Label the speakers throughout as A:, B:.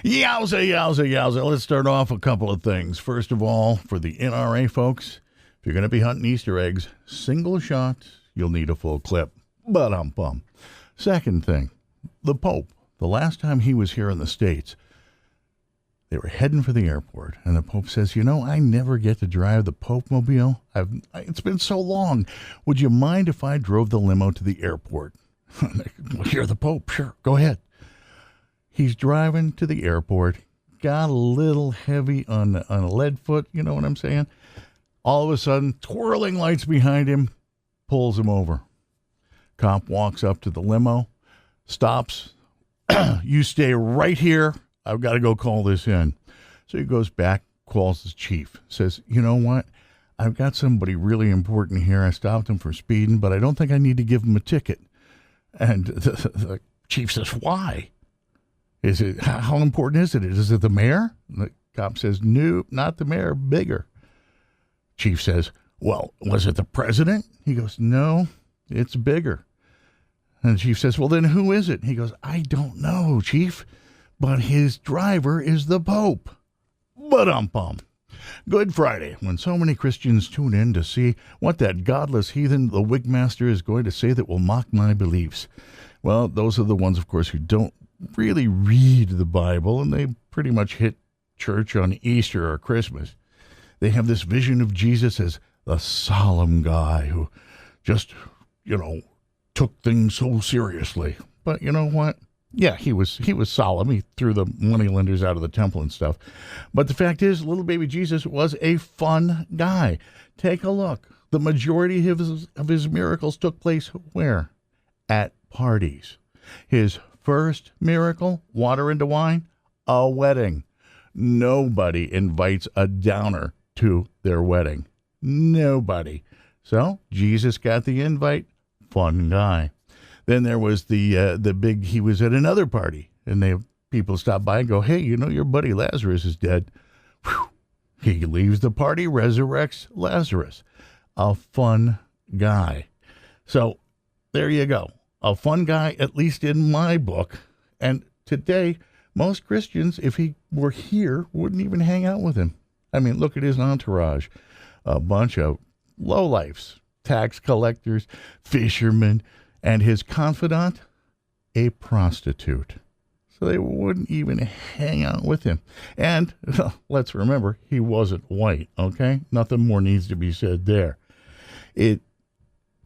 A: Yowza, yowza, yowza. Let's start off a couple of things. First of all, for the NRA folks, if you're going to be hunting Easter eggs, single shot, you'll need a full clip. But Second thing, the Pope. The last time he was here in the States, they were heading for the airport, and the Pope says, I never get to drive the Pope mobile. It's been so long. Would you mind if I drove the limo to the airport? Well, you're the Pope. Sure, go ahead. He's driving to the airport, got a little heavy on a lead foot, you know what I'm saying? All of a sudden, twirling lights behind him, pulls him over. Cop walks up to the limo, stops. You stay right here. I've got to go call this in. So he goes back, calls his chief, says, you know what? I've got somebody really important here. I stopped him for speeding, but I don't think I need to give him a ticket. And the chief says, why? Is it, how important is it? Is it the mayor? The cop says, no, not the mayor, bigger. Chief says, well, was it the president? He goes, no, it's bigger. And the chief says, well, then who is it? He goes, I don't know, Chief, but his driver is the Pope. But Good Friday, when so many Christians tune in to see what that godless heathen, the Wigmaster, is going to say that will mock my beliefs. Well, those are the ones, of course, who don't really read the Bible, and they pretty much hit church on Easter or Christmas. They have this vision of Jesus as the solemn guy who just, took things so seriously. But you know what? Yeah, he was solemn. He threw the moneylenders out of the temple and stuff. But the fact is, little baby Jesus was a fun guy. Take a look. The majority of his miracles took place where? At parties. His first miracle, water into wine, a wedding. Nobody invites a downer to their wedding. Nobody. So Jesus got the invite. Fun guy. Then there was the big, he was at another party, and people stop by and go, hey, your buddy Lazarus is dead. Whew. He leaves the party, resurrects Lazarus. A fun guy. So there you go. A fun guy, at least in my book. And today, most Christians, if he were here, wouldn't even hang out with him. I mean, look at his entourage. A bunch of lowlifes, tax collectors, fishermen, and his confidant, a prostitute. So they wouldn't even hang out with him. And let's remember, he wasn't white, okay? Nothing more needs to be said there. It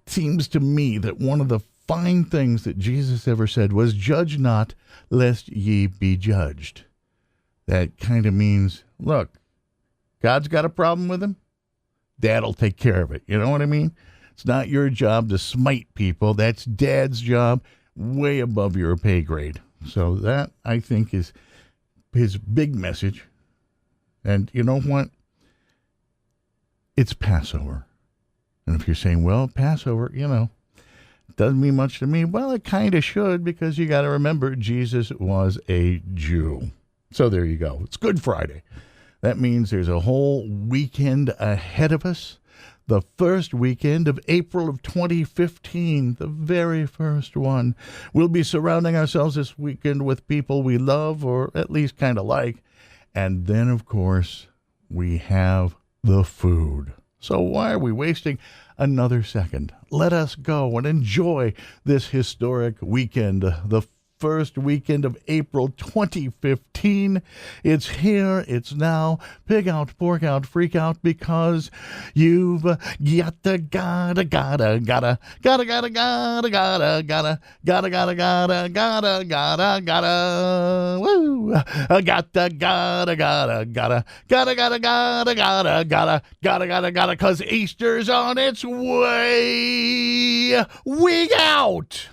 A: seems to me that one of the fine things that Jesus ever said was, judge not, lest ye be judged. That kind of means, look, God's got a problem with him. Dad'll take care of it. You know what I mean? It's not your job to smite people. That's Dad's job, way above your pay grade. So that, I think, is his big message. And you know what? It's Passover. And if you're saying, well, Passover, doesn't mean much to me. Well, it kind of should, because you got to remember Jesus was a Jew. So there you go. It's Good Friday. That means there's a whole weekend ahead of us. The first weekend of April of 2015, the very first one. We'll be surrounding ourselves this weekend with people we love, or at least kind of like. And then, of course, we have the food. So why are we wasting another second? Let us go and enjoy this historic weekend, the first weekend of April 2015. It's here, it's now. Pig out, pork out, freak out, because you've gotta woo, gotta, 'cause Easter's on its way. Wigout.